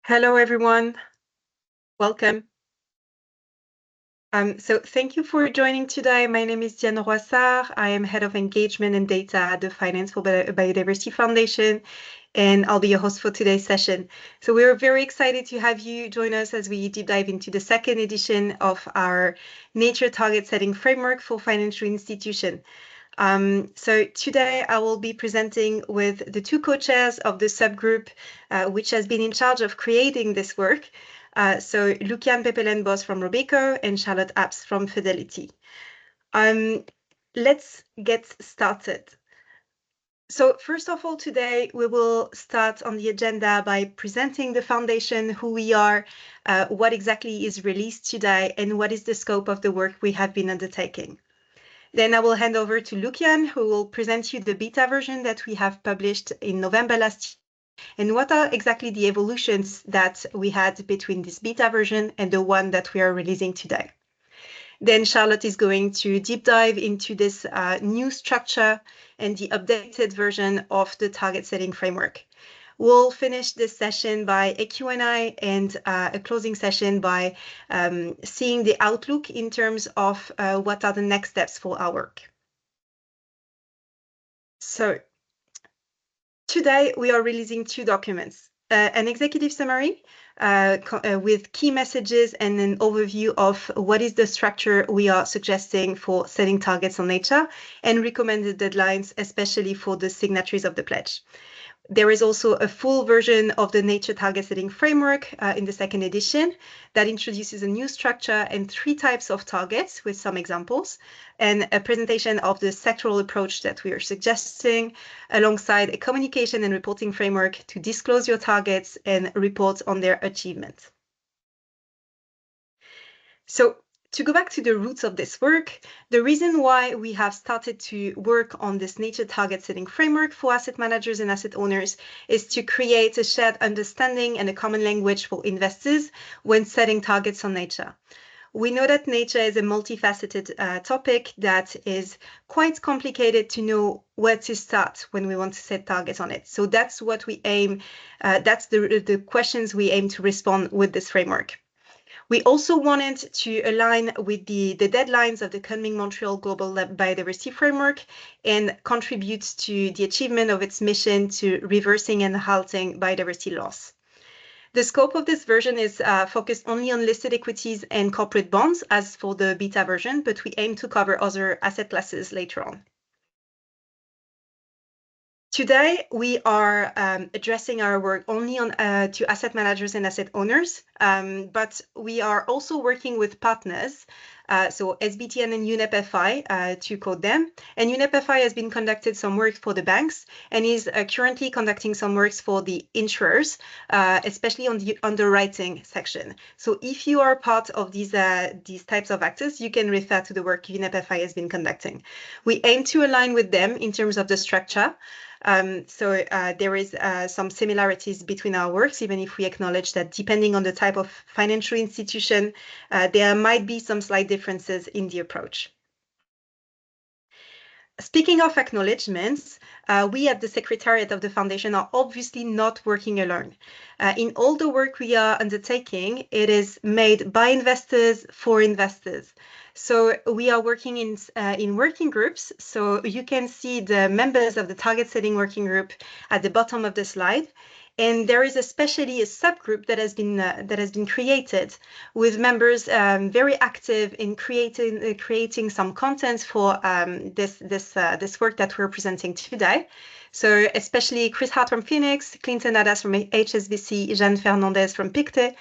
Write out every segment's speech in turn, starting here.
Hello, everyone. Welcome. So thank you for joining today. My name is Diane Roissard. I am Head of Engagement and Data at the Finance for Biodiversity Foundation, and I'll be your host for today's session. So we're very excited to have you join us as we deep dive into the second edition of our Nature Target Setting Framework for Financial Institutions. So today I will be presenting with the two co-chairs of the subgroup, which has been in charge of creating this work. So Lucian Pepelenbos from Robeco and Charlotte Apps from Fidelity. Let's get started. So first of all, today we will start on the agenda by presenting the foundation, who we are, what exactly is released today, and what is the scope of the work we have been undertaking. Then I will hand over to Lucian, who will present you the beta version that we have published in November last year, and what are exactly the evolutions that we had between this beta version and the one that we are releasing today. Then Charlotte is going to deep dive into this new structure and the updated version of the target setting framework. We'll finish this session by a Q&A and a closing session by seeing the outlook in terms of what are the next steps for our work. So today we are releasing two documents, an executive summary with key messages and an overview of what is the structure we are suggesting for setting targets on nature and recommended deadlines, especially for the signatories of the pledge. There is also a full version of the Nature Target Setting Framework in the second edition that introduces a new structure and 3 types of targets with some examples, and a presentation of the sectoral approach that we are suggesting, alongside a communication and reporting framework to disclose your targets and report on their achievement. So to go back to the roots of this work, the reason why we have started to work on this nature target setting framework for asset managers and asset owners is to create a shared understanding and a common language for investors when setting targets on nature. We know that nature is a multifaceted topic that is quite complicated to know where to start when we want to set targets on it. So that's what we aim, that's the questions we aim to respond with this framework. We also wanted to align with the deadlines of the Kunming-Montreal Global Biodiversity Framework and contribute to the achievement of its mission to reversing and halting biodiversity loss. The scope of this version is focused only on listed equities and corporate bonds, as for the beta version, but we aim to cover other asset classes later on. Today, we are addressing our work only on to asset managers and asset owners, but we are also working with partners, so SBTN and UNEP FI, to code them. And UNEP FI has been conducted some work for the banks and is currently conducting some works for the insurers, especially on the underwriting section. So if you are part of these types of actors, you can refer to the work UNEP FI has been conducting. We aim to align with them in terms of the structure. So there is some similarities between our works, even if we acknowledge that depending on the type of financial institution, there might be some slight differences in the approach. Speaking of acknowledgements, we at the Secretariat of the Foundation are obviously not working alone. In all the work we are undertaking, it is made by investors for investors. So we are working in working groups. So you can see the members of the target setting working group at the bottom of the slide. And there is especially a subgroup that has been created with members very active in creating some content for this work that we're presenting today. So especially Chris Hart from Phoenix, Clinton Adas from HSBC, Jeanne Fernandez from Pictet,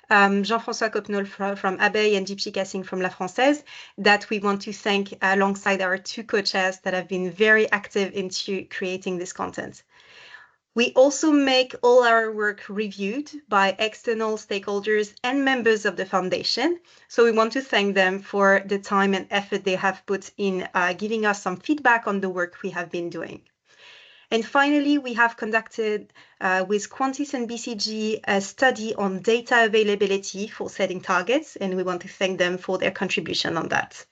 Jean-François Copnol from Abeille, and Deepshika Singh from La Française, that we want to thank alongside our two co-chairs that have been very active into creating this content. We also make all our work reviewed by external stakeholders and members of the foundation. So we want to thank them for the time and effort they have put in giving us some feedback on the work we have been doing. And finally, we have conducted with Quantis and BCG a study on data availability for setting targets, and we want to thank them for their contribution on that.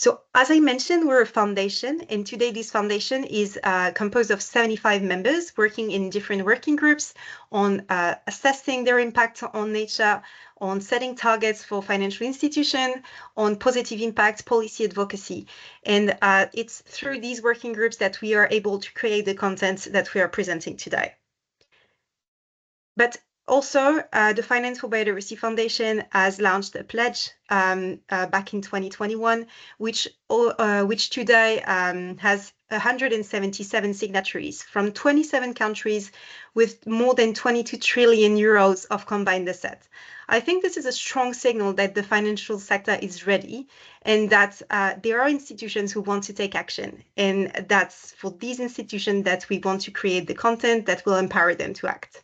So as I mentioned, we're a foundation, and today this foundation is composed of 75 members working in different working groups on assessing their impact on nature, on setting targets for financial institutions, on positive impact policy advocacy. And it's through these working groups that we are able to create the content that we are presenting today. But also, the Finance for Biodiversity Foundation has launched a pledge back in 2021, which today has 177 signatories from 27 countries with more than 22 trillion euros of combined assets. I think this is a strong signal that the financial sector is ready and that there are institutions who want to take action. And that's for these institutions that we want to create the content that will empower them to act.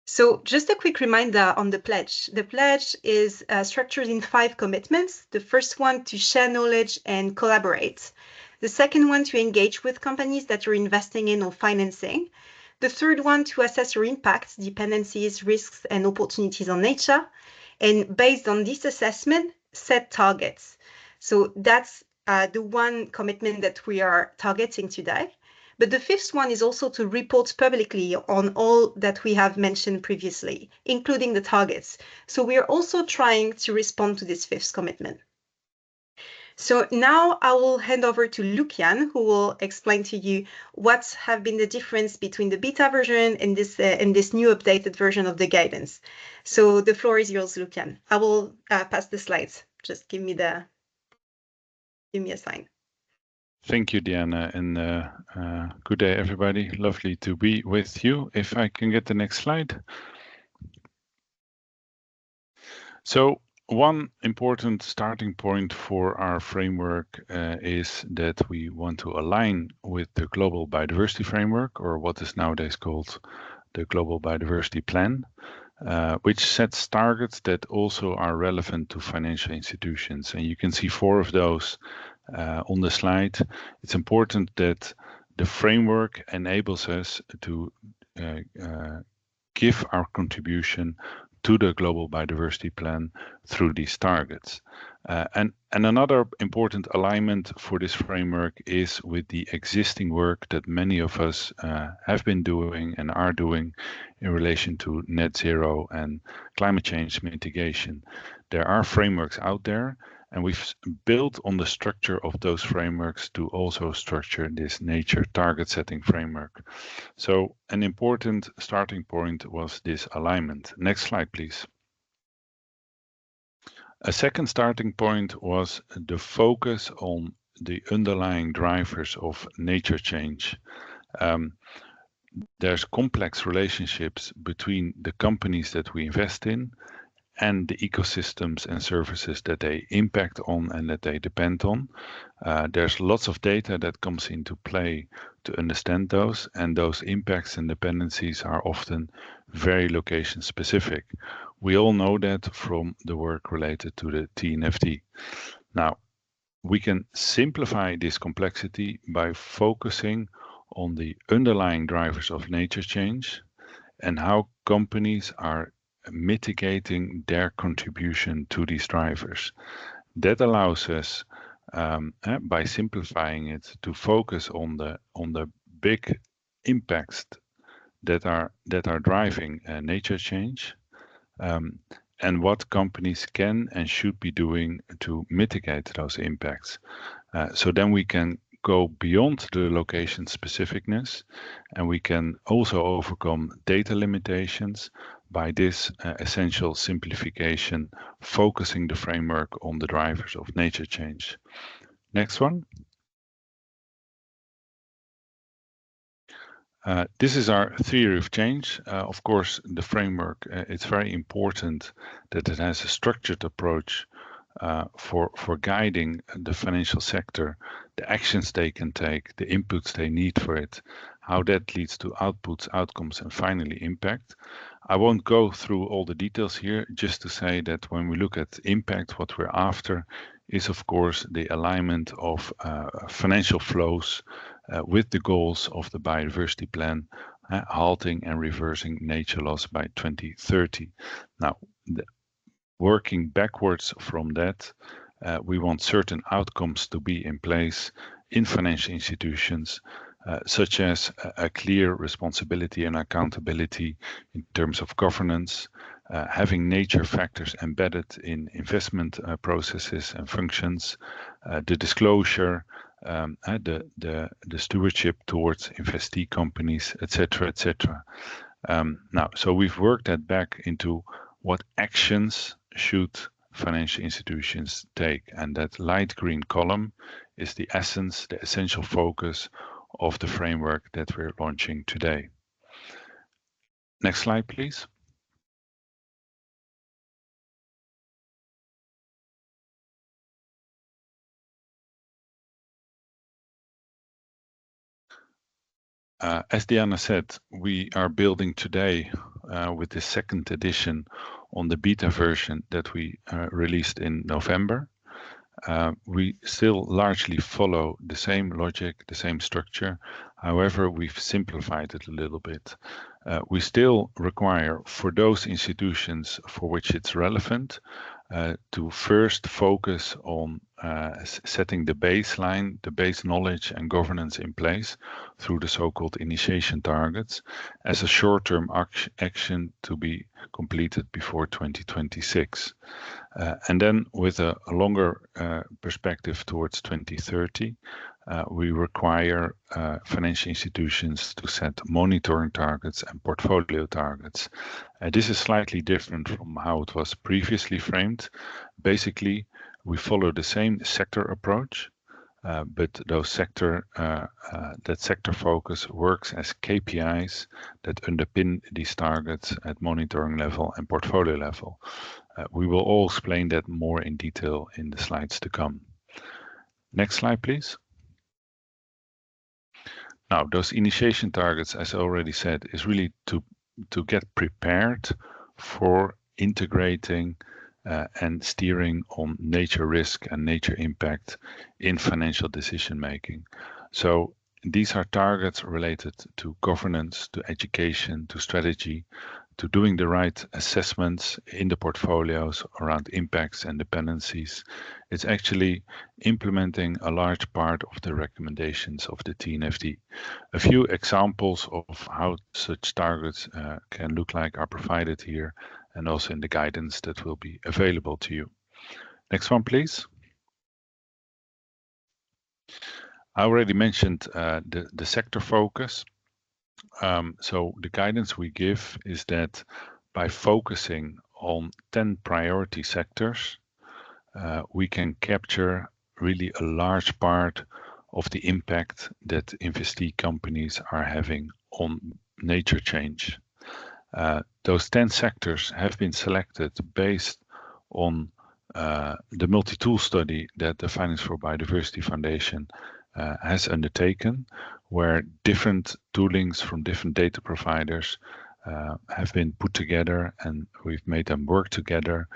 So just a quick reminder on the pledge. The pledge is structured in 5 commitments. The first one, to share knowledge and collaborate. The second one, to engage with companies that you're investing in or financing. The third one, to assess your impacts, dependencies, risks, and opportunities on nature. And based on this assessment, set targets. So that's the one commitment that we are targeting today. But the fifth one is also to report publicly on all that we have mentioned previously, including the targets. So we are also trying to respond to this fifth commitment. So now I will hand over to Lucian, who will explain to you what have been the difference between the beta version and this new updated version of the guidance. So the floor is yours, Lucian. I will pass the slides. Just give me a sign. Thank you, Diana, and good day, everybody. Lovely to be with you. If I can get the next slide. So one important starting point for our framework is that we want to align with the Global Biodiversity Framework, or what is nowadays called the Global Biodiversity Plan, which sets targets that also are relevant to financial institutions. And you can see 4 of those on the slide. It's important that the framework enables us to give our contribution to the Global Biodiversity Plan through these targets. And another important alignment for this framework is with the existing work that many of us have been doing and are doing in relation to net zero and climate change mitigation. There are frameworks out there, and we've built on the structure of those frameworks to also structure this nature target setting framework. So an important starting point was this alignment. Next slide, please. A second starting point was the focus on the underlying drivers of nature change. There's complex relationships between the companies that we invest in and the ecosystems and services that they impact on and that they depend on. There's lots of data that comes into play to understand those, and those impacts and dependencies are often very location specific. We all know that from the work related to the TNFD. Now, we can simplify this complexity by focusing on the underlying drivers of nature change and how companies are mitigating their contribution to these drivers. That allows us, by simplifying it, to focus on the big impacts that are driving nature change, and what companies can and should be doing to mitigate those impacts. So then we can go beyond the location specificness, and we can also overcome data limitations by this essential simplification, focusing the framework on the drivers of nature change. Next one. This is our theory of change. Of course, the framework, it's very important that it has a structured approach for guiding the financial sector, the actions they can take, the inputs they need for it, how that leads to outputs, outcomes, and finally impact. I won't go through all the details here, just to say that when we look at impact, what we're after is, of course, the alignment of financial flows with the goals of the biodiversity plan, halting and reversing nature loss by 2030. Now, working backwards from that, We want certain outcomes to be in place in financial institutions, such as a clear responsibility and accountability in terms of governance, having nature factors embedded in investment processes and functions, the disclosure, the stewardship towards investee companies, etc., etc. Now, so we've worked that back into what actions should financial institutions take, and that light green column is the essence, the essential focus of the framework that we're launching today. Next slide, please. As Diana said, we are building today with the second edition on the beta version that we released in November. We still largely follow the same logic, the same structure. However, we've simplified it a little bit. We still require, for those institutions for which it's relevant, to first focus on setting the baseline, the base knowledge and governance in place through the so-called initiation targets as a short-term action to be completed before 2026. And then with a longer perspective towards 2030, we require financial institutions to set monitoring targets and portfolio targets. This is slightly different from how it was previously framed. Basically, we follow the same sector approach, but those that sector focus works as KPIs that underpin these targets at monitoring level and portfolio level. We will all explain that more in detail in the slides to come. Next slide, please. Now, those initiation targets, as I already said, is really to get prepared for integrating and steering on nature risk and nature impact in financial decision making. So these are targets related to governance, to education, to strategy, to doing the right assessments in the portfolios around impacts and dependencies. It's actually implementing a large part of the recommendations of the TNFD. A few examples of how such targets can look like are provided here and also in the guidance that will be available to you. Next one, please. I already mentioned the sector focus. So the guidance we give is that by focusing on 10 priority sectors, we can capture really a large part of the impact that investee companies are having on nature change. Those 10 sectors have been selected based on the multi-tool study that the Finance for Biodiversity Foundation has undertaken, where different toolings from different data providers have been put together, and we've made them work together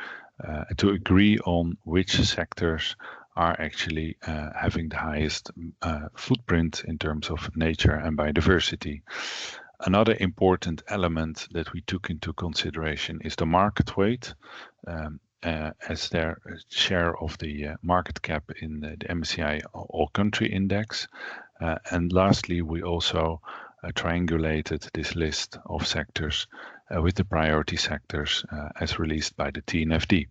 to agree on which sectors are actually having the highest footprint in terms of nature and biodiversity. Another important element that we took into consideration is the market weight as their share of the market cap in the MSCI All Country Index. And lastly, we also triangulated this list of sectors with the priority sectors as released by the TNFD.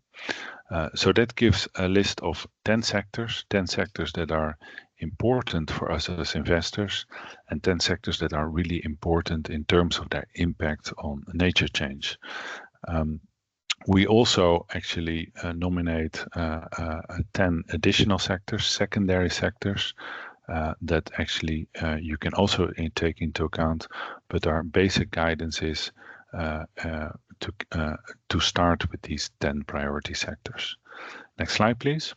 So that gives a list of 10 sectors that are important for us as investors, and 10 sectors that are really important in terms of their impact on nature change. We also actually nominate 10 additional sectors, secondary sectors, that actually you can also take into account, but our basic guidance is to start with these 10 priority sectors. Next slide, please.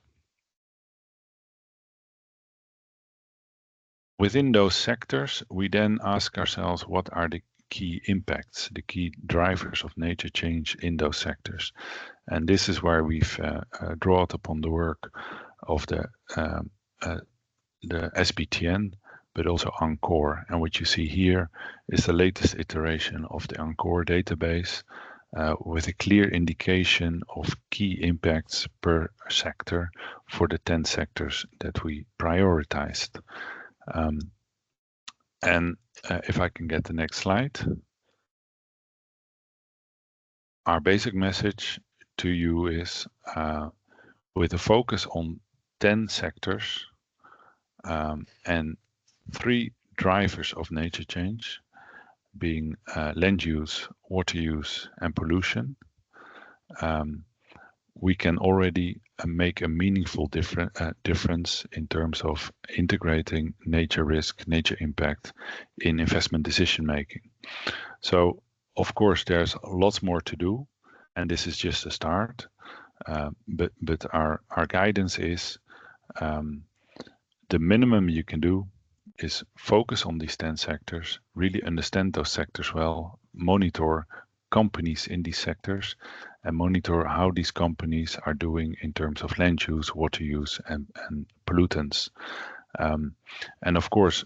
Within those sectors, we then ask ourselves, what are the key impacts, the key drivers of nature change in those sectors? And this is where we've drawn upon the work of the SBTN, but also ANCORE. And what you see here is the latest iteration of the ANCORE database, with a clear indication of key impacts per sector for the 10 sectors that we prioritized. And if I can get the next slide. Our basic message to you is with a focus on 10 sectors and 3 drivers of nature change, being land use, water use, and pollution, we can already make a meaningful difference in terms of integrating nature risk, nature impact in investment decision making. So, of course, there's lots more to do, and this is just a start. But our guidance is the minimum you can do is focus on these 10 sectors, really understand those sectors well, monitor companies in these sectors, and monitor how these companies are doing in terms of land use, water use, and pollutants. And of course,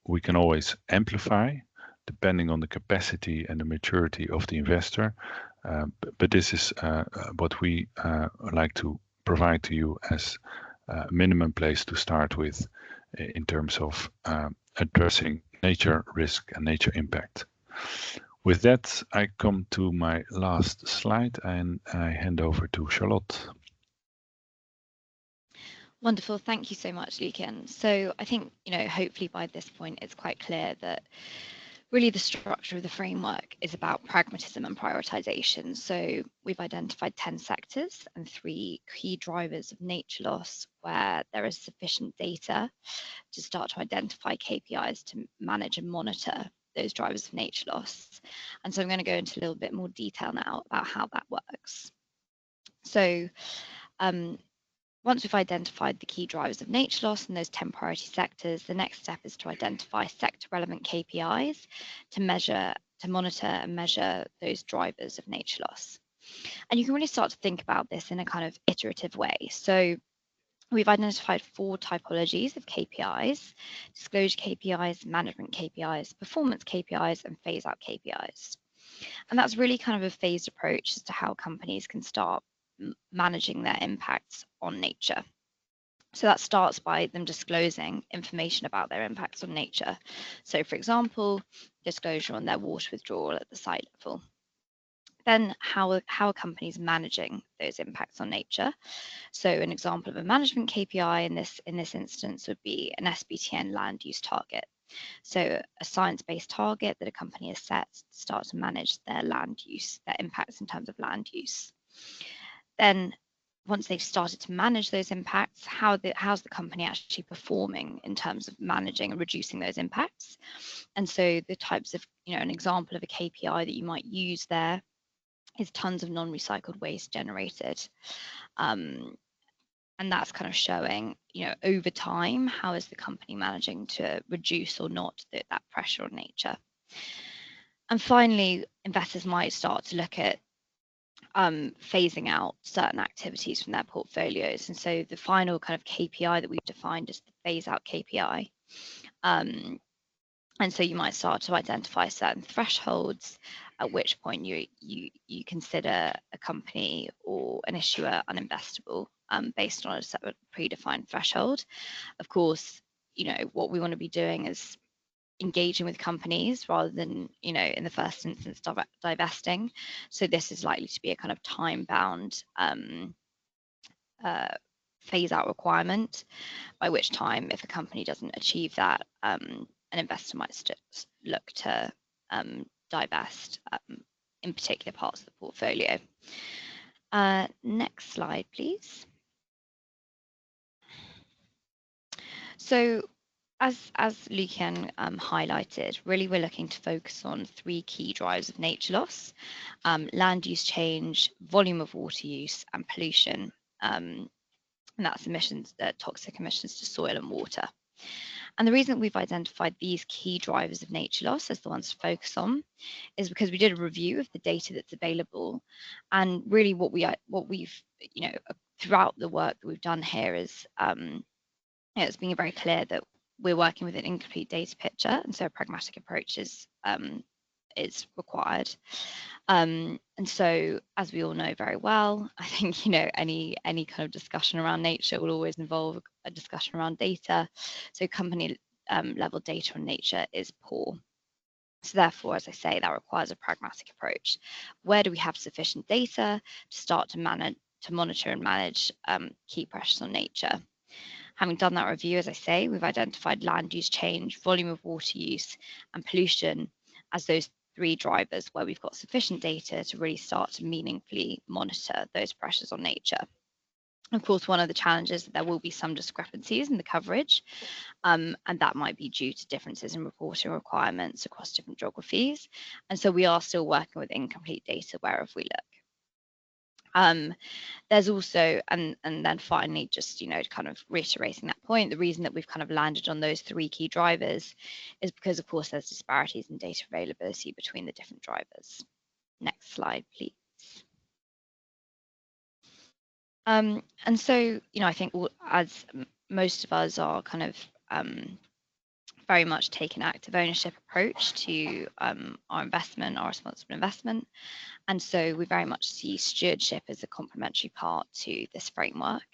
we can always amplify depending on the capacity and the maturity of the investor. But this is what we like to provide to you as a minimum place to start with in terms of addressing nature risk and nature impact. With that, I come to my last slide and I hand over to Charlotte. Wonderful. Thank you so much, Lucian. So I think, hopefully by this point, it's quite clear that really the structure of the framework is about pragmatism and prioritization. So we've identified 10 sectors and 3 key drivers of nature loss where there is sufficient data to start to identify KPIs to manage and monitor those drivers of nature loss. And so I'm going to go into a little bit more detail now about how that works. So once we've identified the key drivers of nature loss in those 10 priority sectors, the next step is to identify sector relevant KPIs to monitor and measure those drivers of nature loss. And you can really start to think about this in a kind of iterative way. So we've identified 4 typologies of KPIs: disclosure KPIs, management KPIs, performance KPIs, and phase out KPIs. And that's really kind of a phased approach as to how companies can start managing their impacts on nature. So that starts by them disclosing information about their impacts on nature. So for example, disclosure on their water withdrawal at the site level. Then how are companies managing those impacts on nature? So an example of a management KPI in this instance would be an SBTN land use target. So a science-based target that a company has set to start to manage their land use, their impacts in terms of land use. Then once they've started to manage those impacts, how's the company actually performing in terms of managing and reducing those impacts? And so the types of, an example of a KPI that you might use there is tons of non-recycled waste generated. And that's kind of showing, over time, how is the company managing to reduce or not that pressure on nature? And finally, investors might start to look at phasing out certain activities from their portfolios. And so the final kind of KPI that we've defined is the phase out KPI. And so you might start to identify certain thresholds, at which point you consider a company or an issuer uninvestable based on a separate predefined threshold. Of course, what we want to be doing is engaging with companies rather than, in the first instance, divesting. So this is likely to be a kind of time-bound phase out requirement, by which time, if a company doesn't achieve that, an investor might look to divest in particular parts of the portfolio. Next slide, please. So as Lucian highlighted, really we're looking to focus on 3 key drivers of nature loss: land use change, volume of water use, and pollution. And that's emissions, toxic emissions to soil and water. And the reason that we've identified these key drivers of nature loss as the ones to focus on is because we did a review of the data that's available. And really what we've, throughout the work that we've done here is, it's been very clear that we're working with an incomplete data picture, and so a pragmatic approach is is required. And so, as we all know very well, I think, you know, any kind of discussion around nature will always involve a discussion around data. So company level data on nature is poor. So therefore, as I say, that requires a pragmatic approach. Where do we have sufficient data to start to monitor and manage key pressures on nature? Having done that review, as I say, we've identified land use change, volume of water use, and pollution as those 3 drivers where we've got sufficient data to really start to meaningfully monitor those pressures on nature. Of course, one of the challenges is that there will be some discrepancies in the coverage, and that might be due to differences in reporting requirements across different geographies. And so we are still working with incomplete data wherever we look. There's also, and then finally, just, you know, kind of reiterating that point, the reason that we've kind of landed on those 3 key drivers is because, of course, there's disparities in data availability between the different drivers. Next slide, please. And so, you know, I think as most of us are kind of very much take an active ownership approach to our investment, our responsible investment. And so we very much see stewardship as a complementary part to this framework.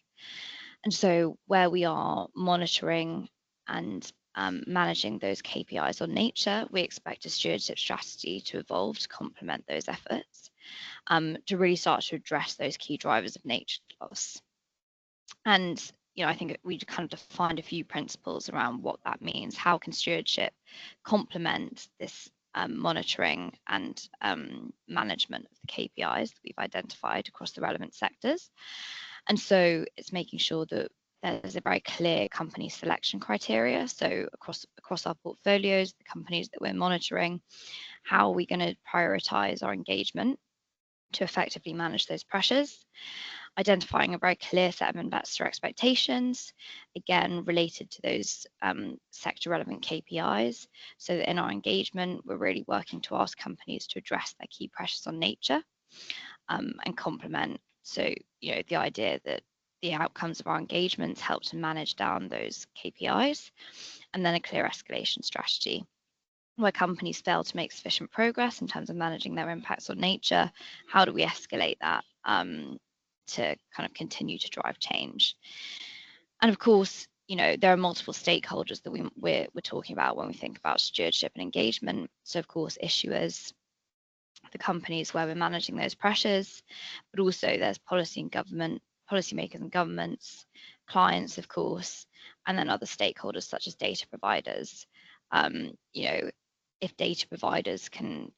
And so where we are monitoring and managing those KPIs on nature, we expect a stewardship strategy to evolve to complement those efforts, to really start to address those key drivers of nature loss. And, you know, I think we kind of defined a few principles around what that means. How can stewardship complement this monitoring and management of the KPIs that we've identified across the relevant sectors? And so it's making sure that there's a very clear company selection criteria. So across our portfolios, the companies that we're monitoring, how are we going to prioritize our engagement to effectively manage those pressures? Identifying a very clear set of investor expectations, again, related to those sector relevant KPIs, so that in our engagement, we're really working to ask companies to address their key pressures on nature and complement. So, you know, the idea that the outcomes of our engagements help to manage down those KPIs, and then a clear escalation strategy. Where companies fail to make sufficient progress in terms of managing their impacts on nature, how do we escalate that to kind of continue to drive change? And of course, you know, there are multiple stakeholders that we're talking about when we think about stewardship and engagement. So of course, issuers, the companies where we're managing those pressures, but also there's policymakers and governments, clients, of course, and then other stakeholders such as data providers. You know, if data providers can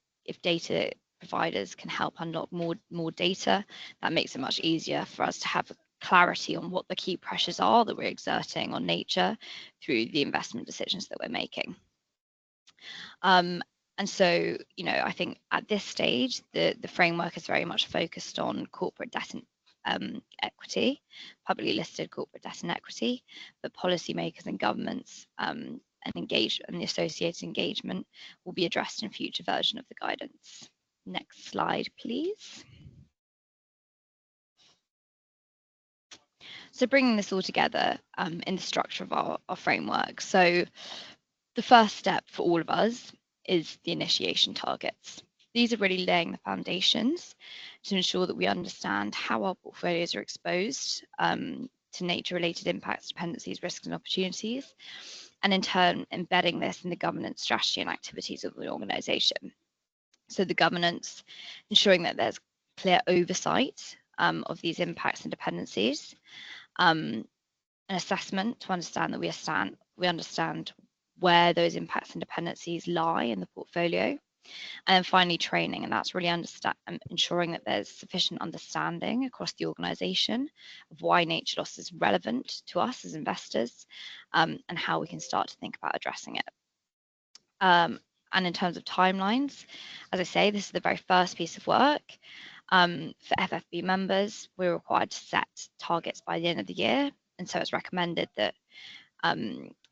help unlock more data, that makes it much easier for us to have clarity on what the key pressures are that we're exerting on nature through the investment decisions that we're making. And so, you know, I think at this stage, the framework is very much focused on corporate debt and equity, publicly listed corporate debt and equity, but policymakers and governments and the associated engagement will be addressed in a future version of the guidance. Next slide, please. So bringing this all together in the structure of our framework. So the first step for all of us is the initiation targets. These are really laying the foundations to ensure that we understand how our portfolios are exposed to nature-related impacts, dependencies, risks, and opportunities, and in turn, embedding this in the governance strategy and activities of the organisation. So the governance, ensuring that there's clear oversight of these impacts and dependencies, an assessment to understand that we understand where those impacts and dependencies lie in the portfolio, and then finally training, and that's really ensuring that there's sufficient understanding across the organisation of why nature loss is relevant to us as investors, and how we can start to think about addressing it. And in terms of timelines, as I say, this is the very first piece of work. For FFB members, we're required to set targets by the end of the year, and so it's recommended that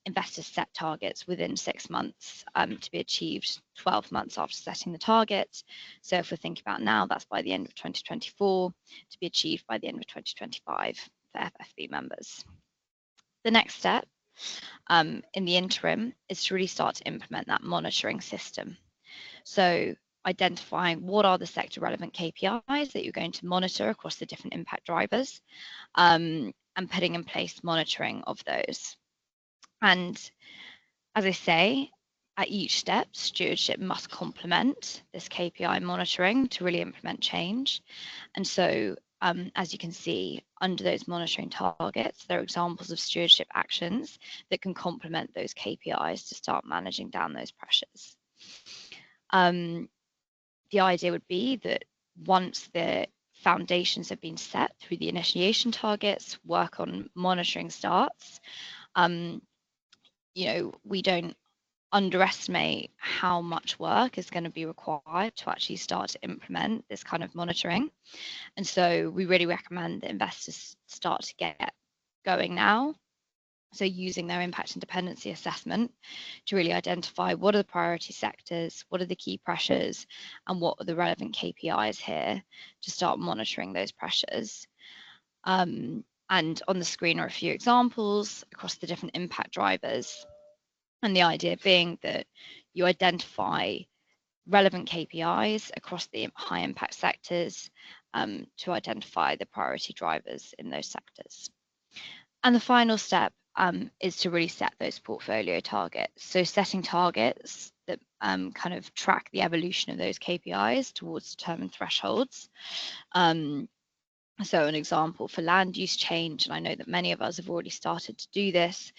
investors set targets within 6 months to be achieved 12 months after setting the target. So if we're thinking about now, that's by the end of 2024 to be achieved by the end of 2025 for FFB members. The next step in the interim is to really start to implement that monitoring system. So identifying what are the sector relevant KPIs that you're going to monitor across the different impact drivers, and putting in place monitoring of those. And as I say, at each step, stewardship must complement this KPI monitoring to really implement change. And so, as you can see, under those monitoring targets, there are examples of stewardship actions that can complement those KPIs to start managing down those pressures. The idea would be that once the foundations have been set through the initiation targets, work on monitoring starts, we don't underestimate how much work is going to be required to actually start to implement this kind of monitoring. And so we really recommend that investors start to get going now. So using their impact and dependency assessment to really identify what are the priority sectors, what are the key pressures, and what are the relevant KPIs here to start monitoring those pressures. And on the screen are a few examples across the different impact drivers. And the idea being that you identify relevant KPIs across the high impact sectors to identify the priority drivers in those sectors. And the final step is to really set those portfolio targets. So setting targets that kind of track the evolution of those KPIs towards determined thresholds. So an example for land use change, and I know that many of us have already started to do this,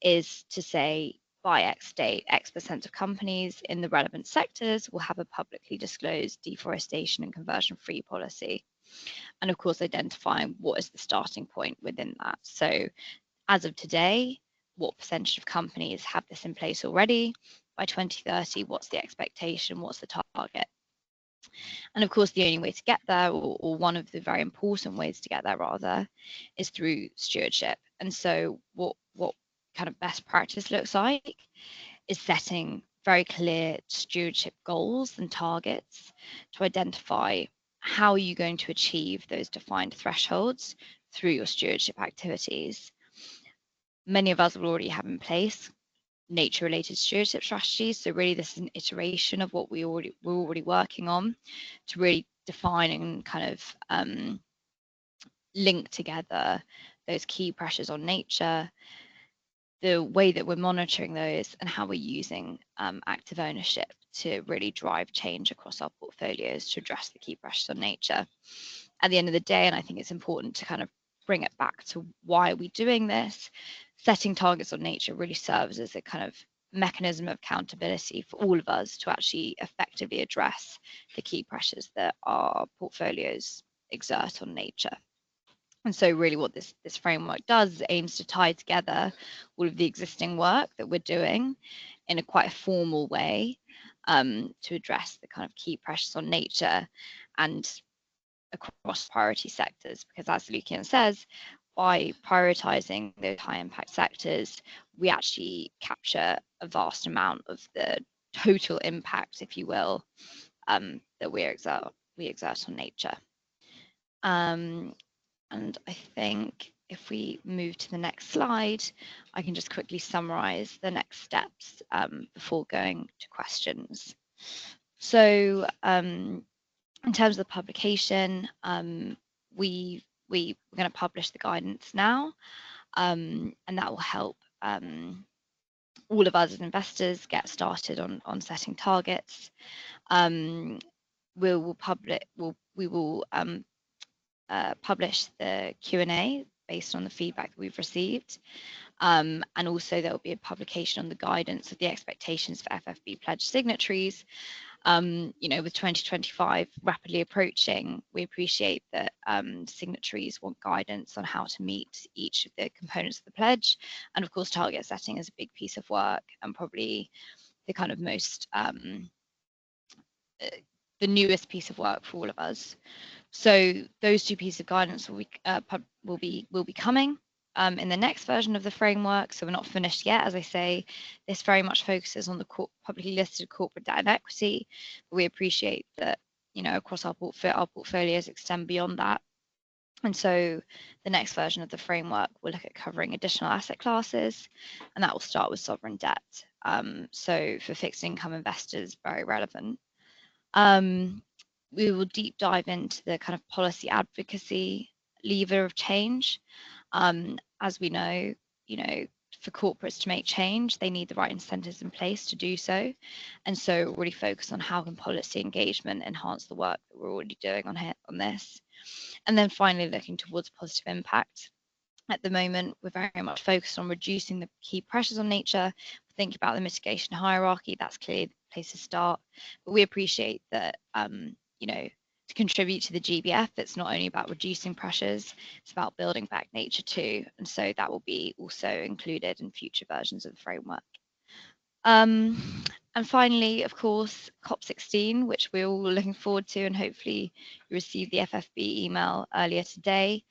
is to say by X date, X% of companies in the relevant sectors will have a publicly disclosed deforestation and conversion-free policy. And of course, identifying what is the starting point within that. So as of today, what percentage of companies have this in place already? By 2030, what's the expectation? What's the target? And of course, the only way to get there, or one of the very important ways to get there rather, is through stewardship. And so what kind of best practice looks like is setting very clear stewardship goals and targets to identify how are you going to achieve those defined thresholds through your stewardship activities. Many of us will already have in place nature-related stewardship strategies. So really this is an iteration of what we're already working on to really define and kind of link together those key pressures on nature, the way that we're monitoring those, and how we're using active ownership to really drive change across our portfolios to address the key pressures on nature. At the end of the day, and I think it's important to kind of bring it back to why are we doing this, setting targets on nature really serves as a kind of mechanism of accountability for all of us to actually effectively address the key pressures that our portfolios exert on nature. And so really what this framework does is aims to tie together all of the existing work that we're doing in a quite a formal way to address the kind of key pressures on nature and across priority sectors, because as Lucian says, by prioritizing those high impact sectors, we actually capture a vast amount of the total impact, if you will, that we exert on nature. And I think if we move to the next slide, I can just quickly summarize the next steps before going to questions. So in terms of the publication, we're going to publish the guidance now, and that will help all of us as investors get started on setting targets. We will publish the Q&A based on the feedback that we've received, and also there will be a publication on the guidance of the expectations for FFB pledge signatories. With 2025 rapidly approaching, we appreciate that signatories want guidance on how to meet each of the components of the pledge. And of course, target setting is a big piece of work and probably the kind of most, the newest piece of work for all of us. So those two pieces of guidance will be coming in the next version of the framework. So we're not finished yet. As I say, this very much focuses on the publicly listed corporate debt and equity. But we appreciate that, across our portfolios extend beyond that. And so the next version of the framework will look at covering additional asset classes, and that will start with sovereign debt. So for fixed income investors, very relevant. We will deep dive into the kind of policy advocacy lever of change. As we know, for corporates to make change, they need the right incentives in place to do so. And so really focus on how can policy engagement enhance the work that we're already doing on this. And then finally, looking towards positive impact. At the moment, we're very much focused on reducing the key pressures on nature. Think about the mitigation hierarchy, that's clearly the place to start. But we appreciate that, to contribute to the GBF, it's not only about reducing pressures, it's about building back nature too. And so that will be also included in future versions of the framework. And finally, of course, COP16, which we're all looking forward to, and hopefully you received the FFB email earlier today.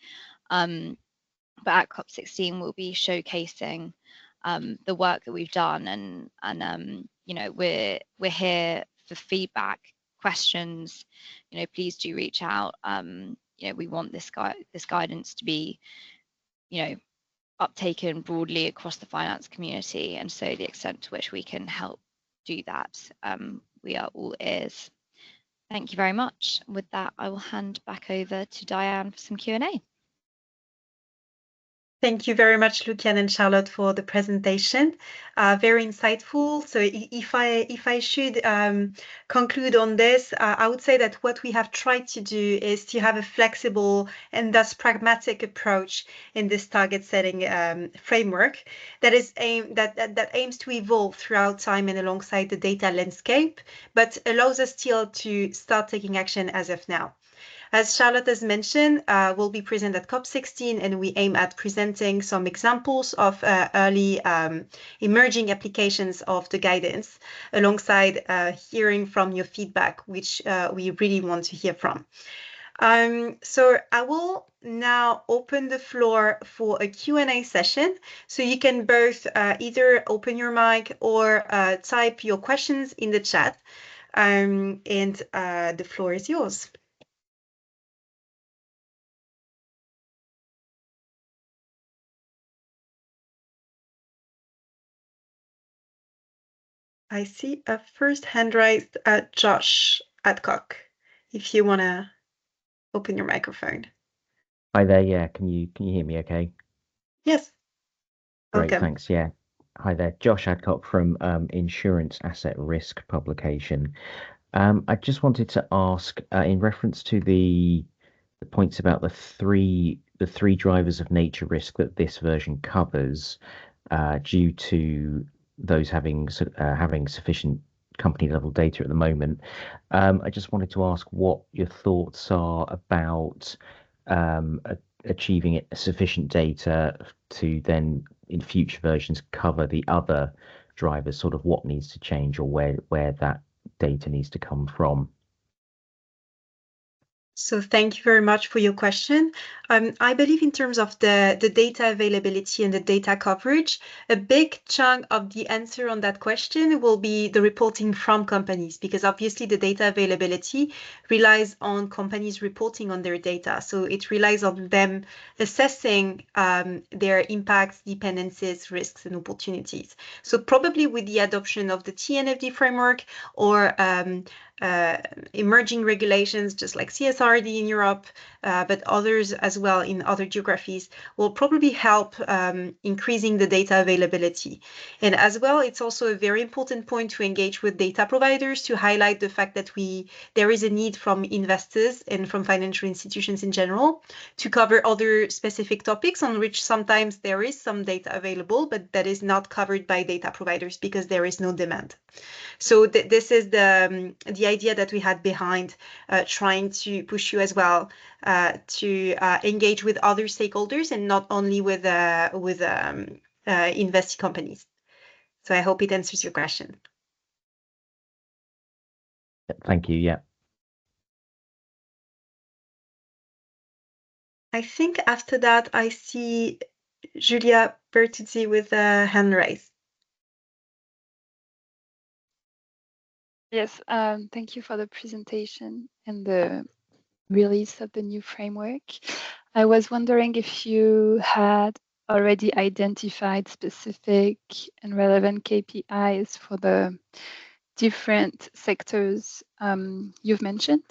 But at COP16, we'll be showcasing the work that we've done, and we're here for feedback, questions. Please do reach out. We want this guidance to be, uptaken broadly across the finance community, and so the extent to which we can help do that, we are all ears. Thank you very much. With that, I will hand back over to Diane for some Q&A. Thank you very much, Lucian and Charlotte, for the presentation. Very insightful. So if I should conclude on this, I would say that what we have tried to do is to have a flexible and thus pragmatic approach in this target setting framework that is that aims to evolve throughout time and alongside the data landscape, but allows us still to start taking action as of now. As Charlotte has mentioned, we'll be present at COP16, and we aim at presenting some examples of early emerging applications of the guidance, alongside hearing from your feedback, which we really want to hear from. So I will now open the floor for a Q&A session. So you can both either open your mic or type your questions in the chat, and the floor is yours. I see a first hand raised at Josh Adcock. If you want to open your microphone. Hi there. Yeah, can you hear me okay? Yes. Great, Welcome. thanks. Yeah. Hi there. Josh Adcock from Insurance Asset Risk publication. I just wanted to ask, in reference to the points about the three drivers of nature risk that this version covers, due to those having sufficient company level data at the moment. I just wanted to ask what your thoughts are about achieving sufficient data to then in future versions cover the other drivers, sort of what needs to change or where that data needs to come from. So thank you very much for your question. I believe in terms of the data availability and the data coverage, a big chunk of the answer on that question will be the reporting from companies, because obviously the data availability relies on companies reporting on their data. So it relies on them assessing their impacts, dependencies, risks, and opportunities. So probably with the adoption of the TNFD framework or emerging regulations, just like CSRD in Europe, but others as well in other geographies, will probably help increasing the data availability. And as well, it's also a very important point to engage with data providers to highlight the fact that there is a need from investors and from financial institutions in general to cover other specific topics on which sometimes there is some data available, but that is not covered by data providers because there is no demand. So this is the idea that we had behind trying to push you as well to engage with other stakeholders and not only with investee companies. So I hope it answers your question. Thank you. Yeah. I think after that I see Julia Bertuzzi with a hand raised. Yes, thank you for the presentation and the release of the new framework. I was wondering if you had already identified specific and relevant KPIs for the different sectors you've mentioned?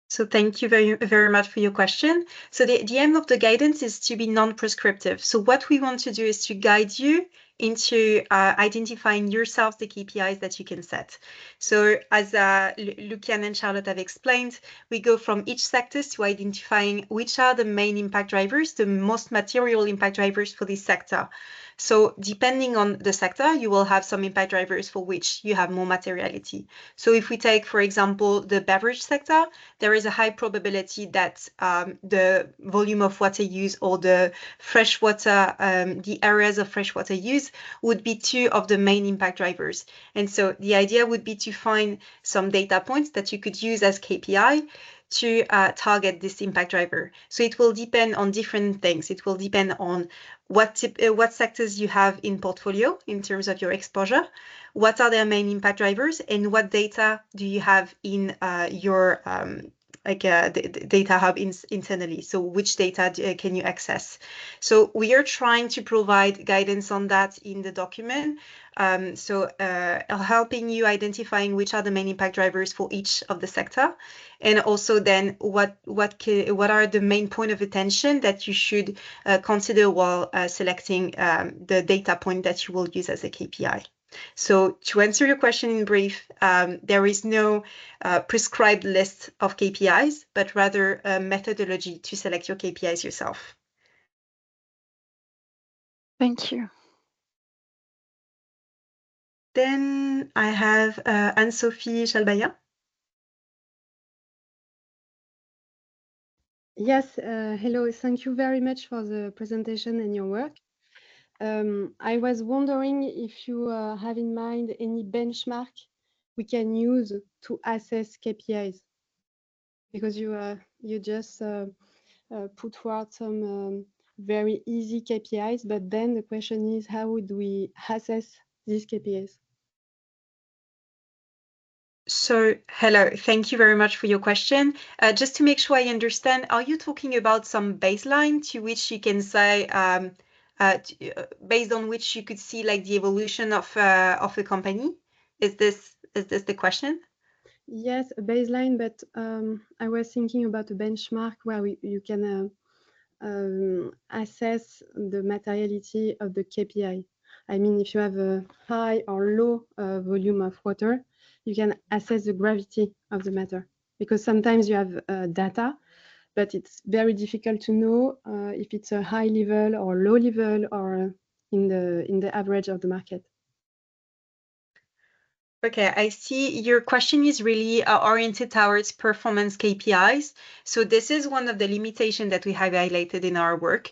So thank you very, very much for your question. So the aim of the guidance is to be non-prescriptive. So what we want to do is to guide you into identifying yourself the KPIs that you can set. So as Lucian and Charlotte have explained, we go from each sectors to identifying which are the main impact drivers, the most material impact drivers for this sector. So depending on the sector, you will have some impact drivers for which you have more materiality. So if we take, for example, the beverage sector, there is a high probability that the volume of water use or the freshwater, the areas of freshwater use would be two of the main impact drivers. And so the idea would be to find some data points that you could use as KPI to target this impact driver. So it will depend on different things. It will depend on what sectors you have in portfolio in terms of your exposure, what are their main impact drivers, and what data do you have in your the data hub internally. So which data can you access? So we are trying to provide guidance on that in the document. Helping you identifying which are the main impact drivers for each of the sector, and also then what are the main point of attention that you should consider while selecting the data point that you will use as a KPI. So to answer your question in brief, there is no prescribed list of KPIs, but rather a methodology to select your KPIs yourself. Thank you. Then I have Anne-Sophie Chalbaya. Yes, hello. Thank you very much for the presentation and your work. I was wondering if you have in mind any benchmark we can use to assess KPIs, because you just put forward some very easy KPIs, but then the question is, how would we assess these KPIs? So, hello, thank you very much for your question. Just to make sure I understand, are you talking about some baseline to which you can say, based on which you could see like the evolution of a company? Is this the question? Yes, a baseline, but I was thinking about a benchmark where you can assess the materiality of the KPI. I mean, if you have a high or low volume of water, you can assess the gravity of the matter, because sometimes you have data, but it's very difficult to know if it's a high level or low level or in the average of the market. Okay, I see your question is really oriented towards performance KPIs. So this is one of the limitations that we have highlighted in our work,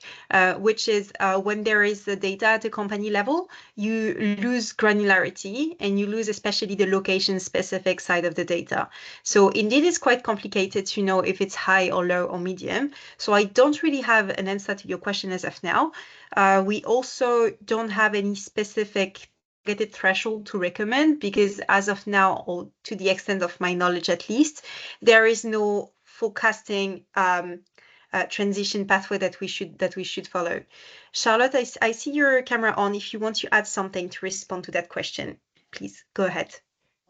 which is when there is the data at a company level, you lose granularity and you lose especially the location-specific side of the data. So indeed, it's quite complicated to know if it's high or low or medium. So I don't really have an answer to your question as of now. We also don't have any specific threshold to recommend, because as of now, or to the extent of my knowledge at least, there is no forecasting transition pathway that we should follow. Charlotte, I see your camera on. If you want to add something to respond to that question, please go ahead.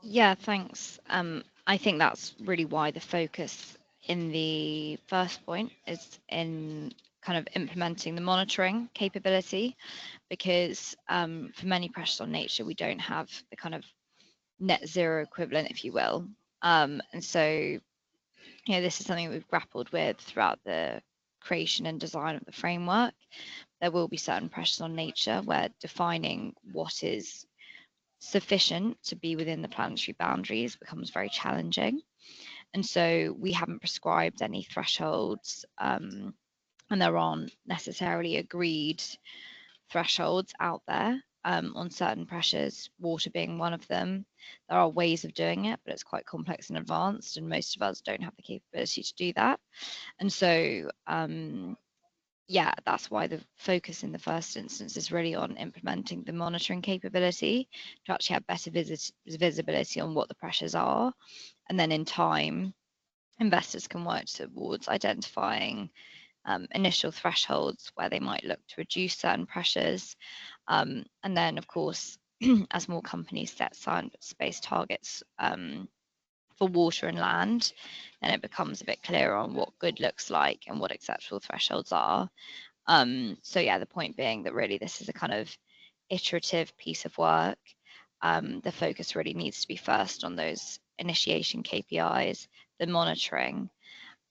Yeah, thanks. I think that's really why the focus in the first point is in kind of implementing the monitoring capability, because for many pressures on nature, we don't have the kind of net zero equivalent, if you will. And so, this is something we've grappled with throughout the creation and design of the framework. There will be certain pressures on nature where defining what is sufficient to be within the planetary boundaries becomes very challenging. And so we haven't prescribed any thresholds, and there aren't necessarily agreed thresholds out there on certain pressures, water being one of them. There are ways of doing it, but it's quite complex and advanced, and most of us don't have the capability to do that. And so, yeah, that's why the focus in the first instance is really on implementing the monitoring capability to actually have better visibility on what the pressures are. And then in time, investors can work towards identifying initial thresholds where they might look to reduce certain pressures. And then, of course, as more companies set science-based targets for water and land, then it becomes a bit clearer on what good looks like and what acceptable thresholds are. So yeah, the point being that really this is a kind of iterative piece of work. The focus really needs to be first on those initiation KPIs, the monitoring,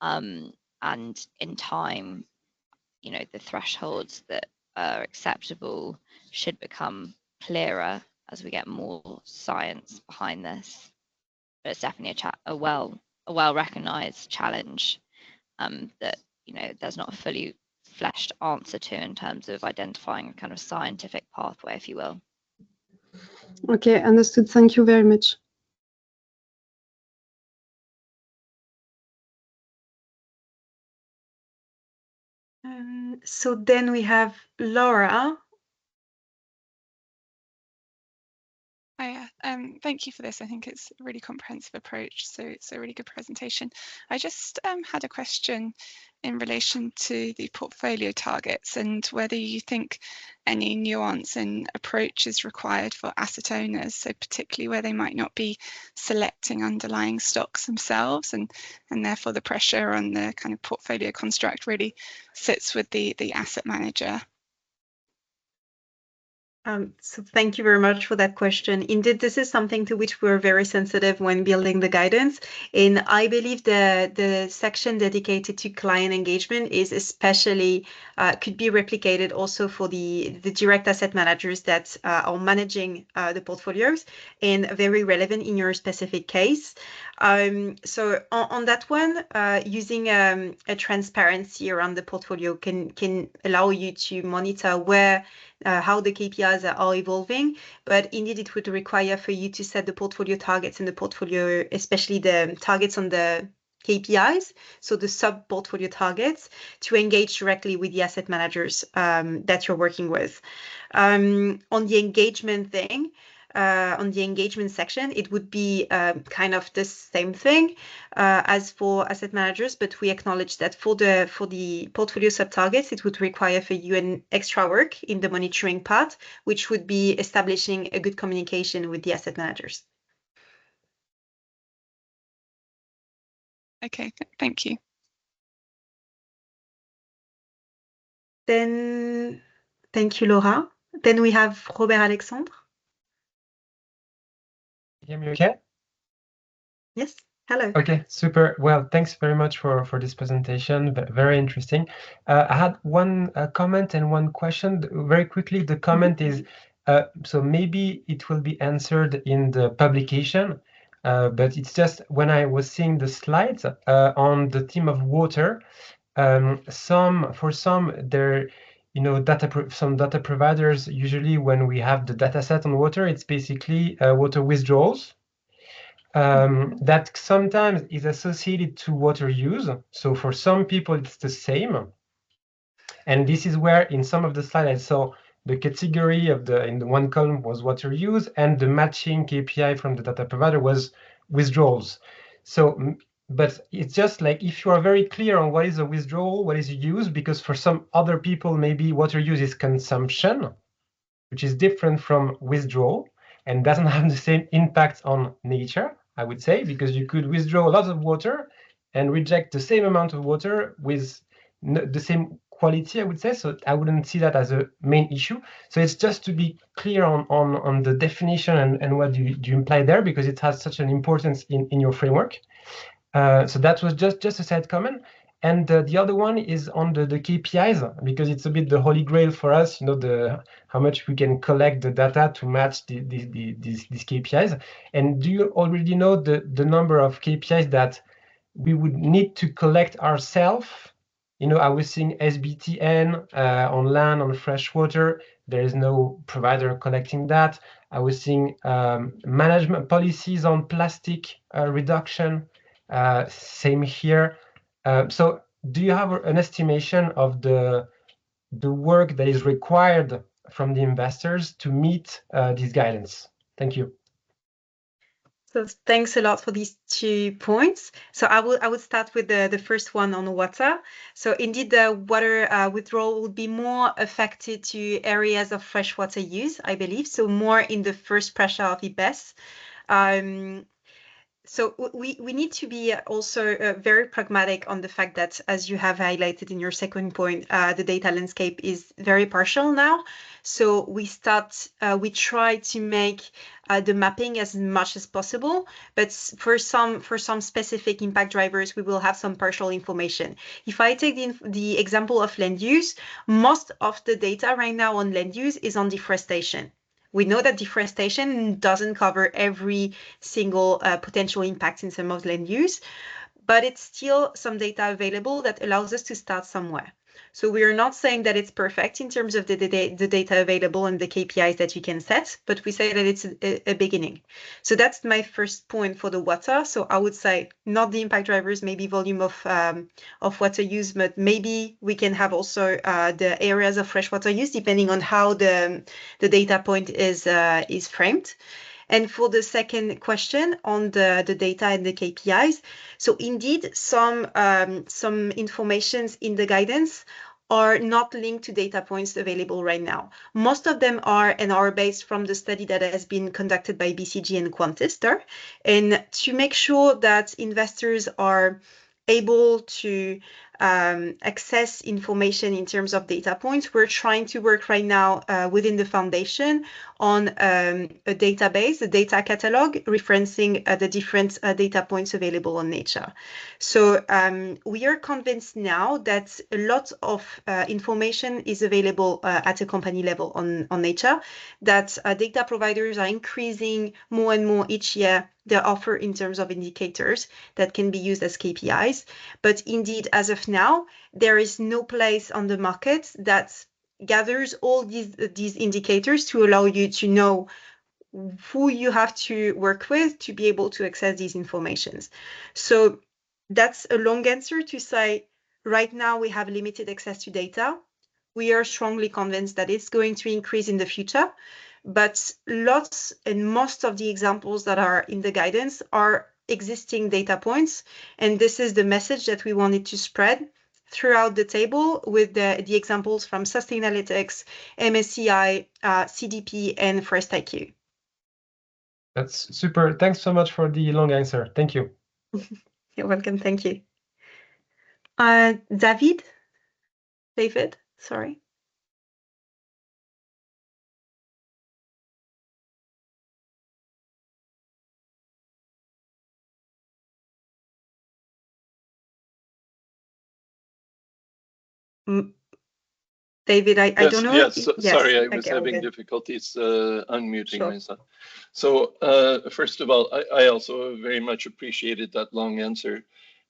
and in time, you know, the thresholds that are acceptable should become clearer as we get more science behind this. But it's definitely a well recognized challenge that, you know, there's not a fully fleshed answer to in terms of identifying a kind of scientific pathway, if you will. Okay, understood. Thank you very much. So then we have Laura. Hiya. Thank you for this. I think it's a really comprehensive approach, so it's a really good presentation. I just had a question in relation to the portfolio targets and whether you think any nuance in approach is required for asset owners, so particularly where they might not be selecting underlying stocks themselves, and therefore the pressure on the kind of portfolio construct really sits with the asset manager. So thank you very much for that question. Indeed, this is something to which we're very sensitive when building the guidance. And I believe the section dedicated to client engagement is especially, could be replicated also for the direct asset managers that are managing the portfolios, and very relevant in your specific case. So on that one, using a transparency around the portfolio can allow you to monitor where how the KPIs are evolving, but indeed it would require for you to set the portfolio targets in the portfolio, especially the targets on the KPIs, so the sub-portfolio targets, to engage directly with the asset managers that you're working with. On the engagement thing, on the engagement section, it would be kind of the same thing as for asset managers, but we acknowledge that for the portfolio sub-targets, it would require for you an extra work in the monitoring part, which would be establishing a good communication with the asset managers. Okay, thank you. Then, thank you, Laura. Then we have Robert Alexandre. Hear me okay? Yes, hello. Okay, super. Well, thanks very much for this presentation. Very interesting. I had one comment and one question. Very quickly, the comment is, so maybe it will be answered in the publication, but it's just when I was seeing the slides on the theme of water, for some there, you know, some data providers, usually when we have the data set on water, it's basically water withdrawals. That sometimes is associated to water use. So for some people, it's the same. And this is where in some of the slides I saw the category of in the one column was water use, and the matching KPI from the data provider was withdrawals. So, but it's just like if you are very clear on what is a withdrawal, what is a use, because for some other people, maybe water use is consumption, which is different from withdrawal and doesn't have the same impact on nature, I would say, because you could withdraw a lot of water and reject the same amount of water with the same quality, I would say. So I wouldn't see that as a main issue. So it's just to be clear on the definition and what do you imply there, because it has such an importance in your framework. So that was just a side comment. And the other one is on the KPIs, because it's a bit the holy grail for us, you know, how much we can collect the data to match these KPIs. And do you already know the number of KPIs that we would need to collect ourselves? You know, I was seeing SBTN on land, on freshwater. There is no provider collecting that. I was seeing management policies on plastic reduction. Same here. So do you have an estimation of the work that is required from the investors to meet this guidance? Thank you. So thanks a lot for these 2 points. So I would start with the first one on water. So indeed, the water withdrawal would be more affected to areas of freshwater use, I believe. So more in the first pressure of IPBES. So we need to be also very pragmatic on the fact that, as you have highlighted in your second point, the data landscape is very partial now. So we try to make the mapping as much as possible, but for some specific impact drivers, we will have some partial information. If I take the example of land use, most of the data right now on land use is on deforestation. We know that deforestation doesn't cover every single potential impact in terms of land use, but it's still some data available that allows us to start somewhere. So we are not saying that it's perfect in terms of the data available and the KPIs that you can set, but we say that it's a beginning. So that's my first point for the water. So I would say not the impact drivers, maybe volume of water use, but maybe we can have also the areas of freshwater use, depending on how the data point is framed. And for the second question on the data and the KPIs, so indeed some informations in the guidance are not linked to data points available right now. Most of them are and are based from the study that has been conducted by BCG and Quantister. And to make sure that investors are able to access information in terms of data points, we're trying to work right now within the foundation on a database, a data catalog, referencing the different data points available on Nature. So we are convinced now that a lot of information is available at a company level on Nature, that data providers are increasing more and more each year their offer in terms of indicators that can be used as KPIs. But indeed, as of now, there is no place on the market that gathers all these indicators to allow you to know who you have to work with to be able to access these informations. So that's a long answer to say, right now we have limited access to data. We are strongly convinced that it's going to increase in the future, but lots and most of the examples that are in the guidance are existing data points. And this is the message that we wanted to spread throughout the table with the examples from Sustainalytics, MSCI, CDP, and Forest IQ. That's super. Thanks so much for the long answer. Thank you. You're welcome. Thank you. David, sorry. David, I don't know. Yes, sorry, I was having difficulties unmuting myself. So first of all, I also very much appreciated that long answer.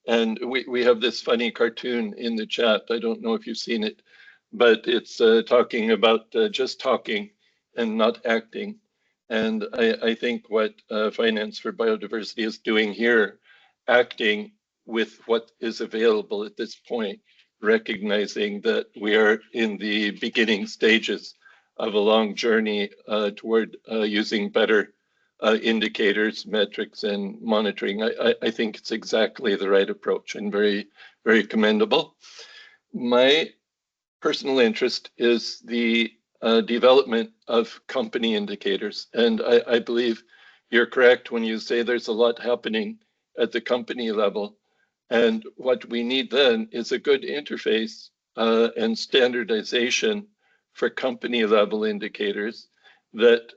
And we have this funny cartoon in the chat. I don't know if you've seen it, but it's talking about just talking and not acting. And I think what Finance for Biodiversity is doing here, acting with what is available at this point, recognizing that we are in the beginning stages of a long journey toward using better indicators, metrics, and monitoring. I think it's exactly the right approach and very, very commendable. My personal interest is the development of company indicators. And I believe you're correct when you say there's a lot happening at the company level. And what we need then is a good interface and standardization for company level indicators that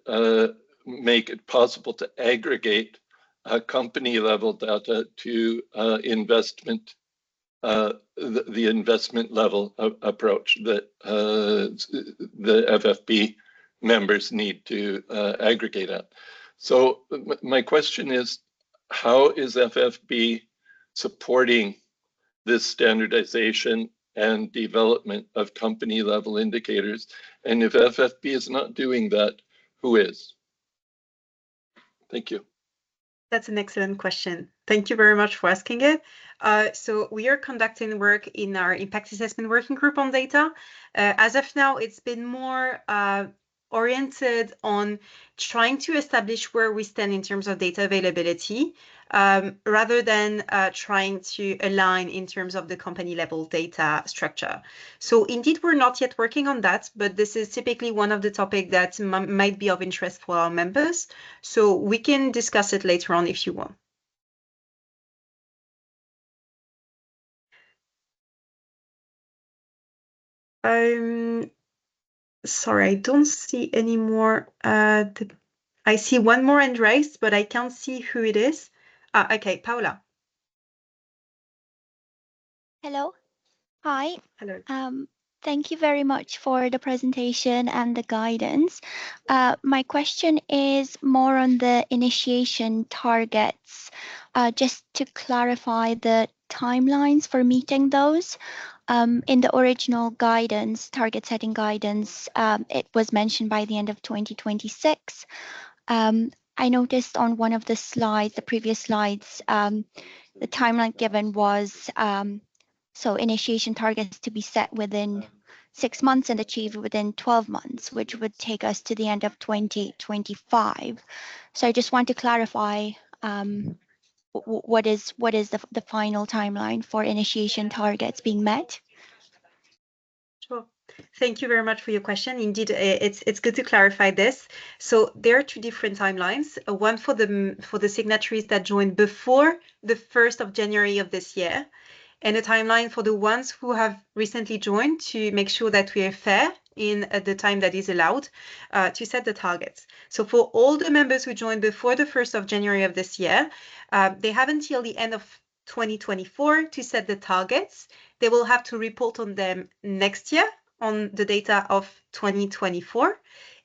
make it possible to aggregate company level data to investment, the investment level approach that the FFB members need to aggregate at. So my question is, how is FFB supporting this standardization and development of company level indicators? And if FFB is not doing that, who is? Thank you. That's an excellent question. Thank you very much for asking it. So we are conducting work in our impact assessment working group on data. As of now, it's been more oriented on trying to establish where we stand in terms of data availability, rather than trying to align in terms of the company level data structure. So indeed, we're not yet working on that, but this is typically one of the topics that might be of interest for our members. So we can discuss it later on if you want. Sorry, I don't see any more. I see one more hand raised, but I can't see who it is. Okay, Paula. Hello. Hi. Hello. Thank you very much for the presentation and the guidance. My question is more on the initiation targets. Just to clarify the timelines for meeting those. In the original guidance, target setting guidance, it was mentioned by the end of 2026. I noticed on one of the slides, the previous slides, the timeline given was so initiation targets to be set within 6 months and achieved within 12 months, which would take us to the end of 2025. So I just want to clarify what is the final timeline for initiation targets being met? Sure. Thank you very much for your question. Indeed, it's good to clarify this. So there are two different timelines. One for the signatories that joined before the 1st of January of this year, and a timeline for the ones who have recently joined to make sure that we are fair in the time that is allowed to set the targets. So for all the members who joined before the 1st of January of this year, they have until the end of 2024 to set the targets. They will have to report on them next year on the data of 2024,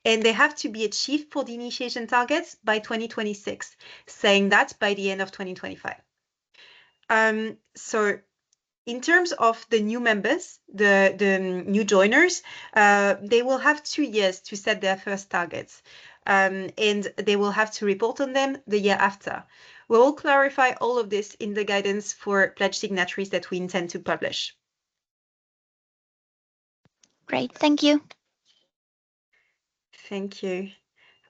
and they have to be achieved for the initiation targets by 2026, saying that by the end of 2025. So in terms of the new members, the new joiners, they will have 2 years to set their first targets, and they will have to report on them the year after. We will clarify all of this in the guidance for pledge signatories that we intend to publish. Great, thank you. Thank you.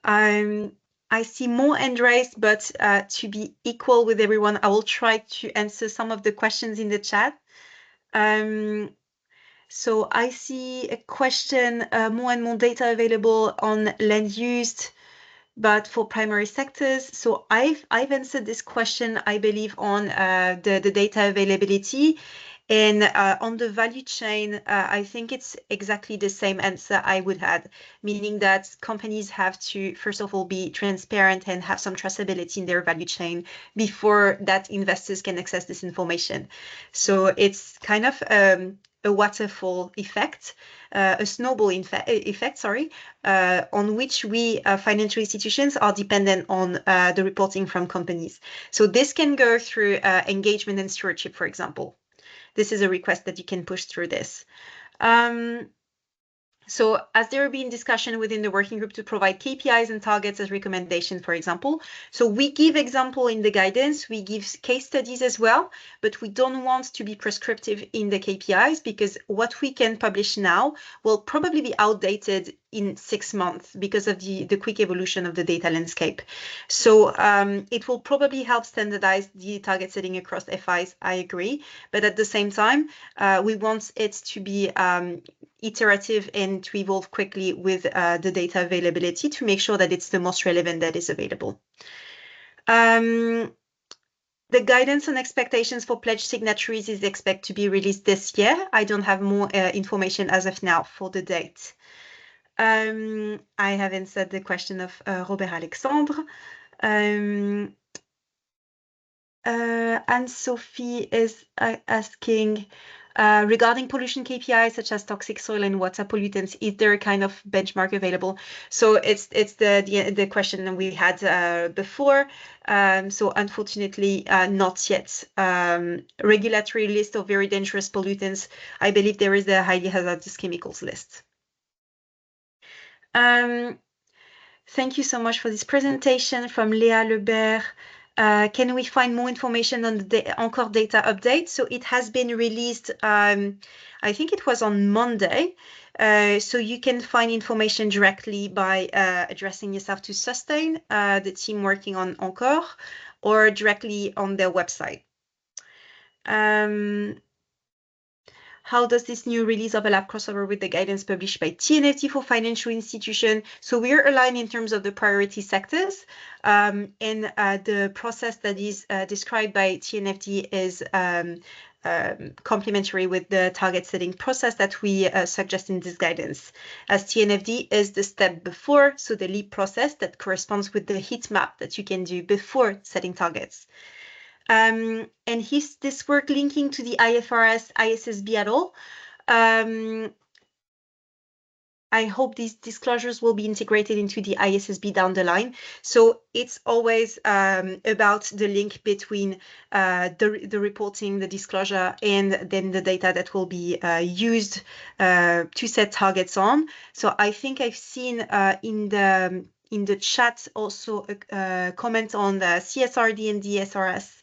I see more hand raised, but to be equal with everyone, I will try to answer some of the questions in the chat. So I see a question, more and more data available on land used, but for primary sectors. So I've answered this question, I believe, on the data availability. And on the value chain, I think it's exactly the same answer I would have, meaning that companies have to, first of all, be transparent and have some traceability in their value chain before that investors can access this information. So it's kind of a waterfall effect, a snowball effect, sorry, on which we financial institutions are dependent on the reporting from companies. So this can go through engagement and stewardship, for example. This is a request that you can push through this. So as there will be in discussion within the working group to provide KPIs and targets as recommendation, for example. So we give example in the guidance, we give case studies as well, but we don't want to be prescriptive in the KPIs because what we can publish now will probably be outdated in 6 months because of the quick evolution of the data landscape. So it will probably help standardize the target setting across FIs, I agree. But at the same time, we want it to be iterative and to evolve quickly with the data availability to make sure that it's the most relevant that is available. The guidance on expectations for pledge signatories is expected to be released this year. I don't have more information as of now for the date. I have answered the question of Robert Alexandre. Anne-Sophie is asking, regarding pollution KPIs such as toxic soil and water pollutants, is there a kind of benchmark available? So it's the question that we had before. So unfortunately, not yet. Regulatory list of very dangerous pollutants. I believe there is the highly hazardous chemicals list. Thank you so much for this presentation from Léa Lebert. Can we find more information on the Encore data update? So it has been released, I think it was on Monday. So you can find information directly by addressing yourself to Sustain, the team working on Encore, or directly on their website. How does this new release overlap crossover with the guidance published by TNFD for financial institution? So we're aligned in terms of the priority sectors, and the process that is described by TNFD is complementary with the target setting process that we suggest in this guidance, as TNFD is the step before, so the LEAP process that corresponds with the heat map that you can do before setting targets. And this work linking to the IFRS, ISSB at all. I hope these disclosures will be integrated into the ISSB down the line. So it's always about the link between the reporting, the disclosure, and then the data that will be used to set targets on. So I think I've seen in the chat also a comment on the CSRD and DSRS.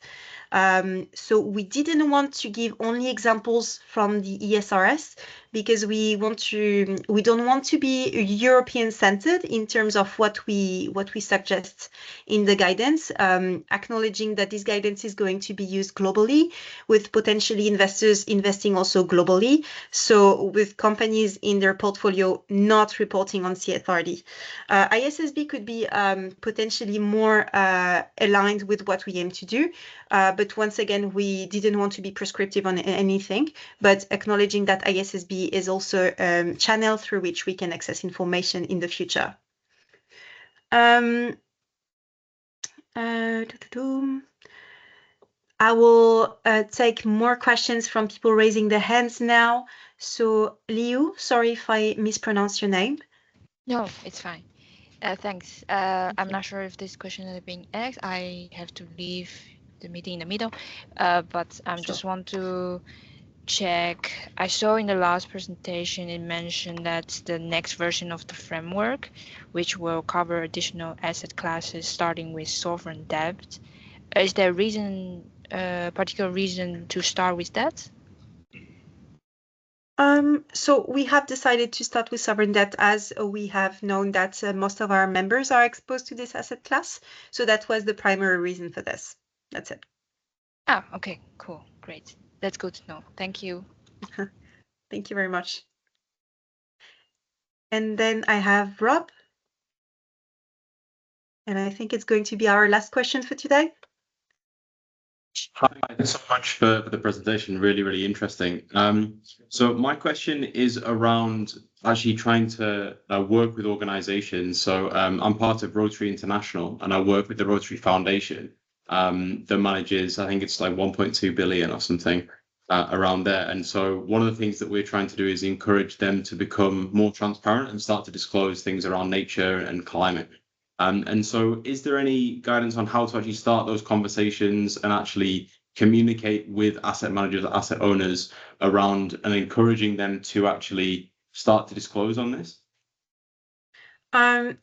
So we didn't want to give only examples from the ESRS because we don't want to be European centered in terms of what we suggest in the guidance, acknowledging that this guidance is going to be used globally with potentially investors investing also globally. So with companies in their portfolio not reporting on CSRD. ISSB could be potentially more aligned with what we aim to do. But once again, we didn't want to be prescriptive on anything, but acknowledging that ISSB is also a channel through which we can access information in the future. I will take more questions from people raising their hands now. So Liu, sorry if I mispronounce your name. No, it's fine. Thanks. I'm not sure if this question is being asked. I have to leave the meeting in the middle, but I just want to check. I saw in the last presentation it mentioned that the next version of the framework, which will cover additional asset classes starting with sovereign debt. Is there a reason, particular reason to start with that? So we have decided to start with sovereign debt as we have known that most of our members are exposed to this asset class. So that was the primary reason for this. That's it. Ah, okay, cool, great. That's good to know. Thank you. Thank you very much. And then I have Rob. And I think it's going to be our last question for today. Hi, thanks so much for the presentation. Really, really interesting. So my question is around actually trying to work with organizations. So I'm part of Rotary International and I work with the Rotary Foundation that manages, I think it's like 1.2 billion or something around there. And so one of the things that we're trying to do is encourage them to become more transparent and start to disclose things around nature and climate. And so is there any guidance on how to actually start those conversations and actually communicate with asset managers, asset owners around and encouraging them to actually start to disclose on this?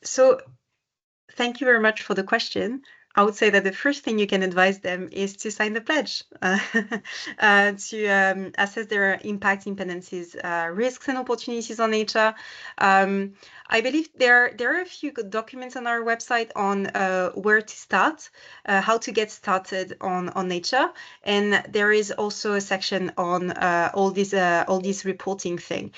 So thank you very much for the question. I would say that the first thing you can advise them is to sign the pledge to assess their impact, dependencies, risks and opportunities on nature. I believe there are a few good documents on our website on where to start, how to get started on nature, and there is also a section on all these reporting thing.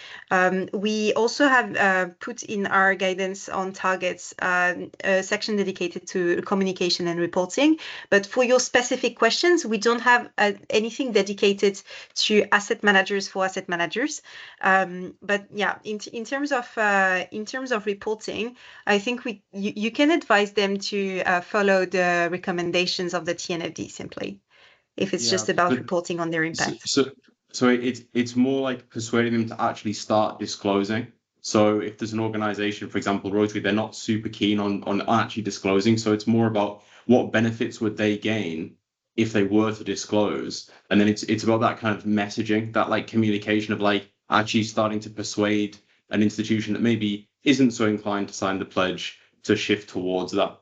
We also have put in our guidance on targets a section dedicated to communication and reporting. But for your specific questions, we don't have anything dedicated to asset managers for asset managers. But yeah, in terms of reporting, I think you can advise them to follow the recommendations of the TNFD simply, if it's just about reporting on their impact. So it's more like persuading them to actually start disclosing. So if there's an organization, for example, Rotary, they're not super keen on actually disclosing. So it's more about what benefits would they gain if they were to disclose. And then it's about that kind of messaging, that like communication of like actually starting to persuade an institution that maybe isn't so inclined to sign the pledge to shift towards that.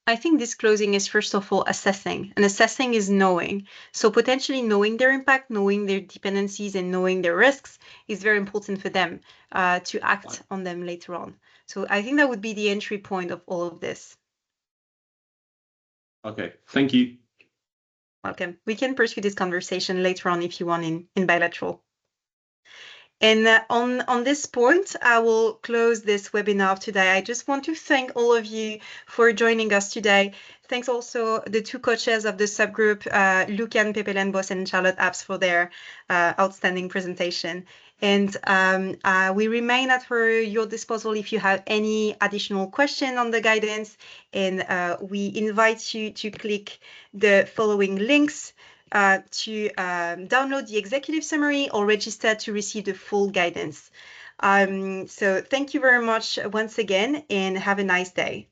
I think disclosing is first of all assessing, and assessing is knowing. So potentially knowing their impact, knowing their dependencies, and knowing their risks is very important for them to act on them later on. So I think that would be the entry point of all of this. Okay, thank you. Welcome. We can pursue this conversation later on if you want in bilateral. And on this point, I will close this webinar today. I just want to thank all of you for joining us today. Thanks also the two co-chairs of the subgroup, Lucian Pepelenbos and Charlotte Apps, for their outstanding presentation. And we remain at your disposal if you have any additional question on the guidance. And we invite you to click the following links to download the executive summary or register to receive the full guidance. So thank you very much once again, and have a nice day.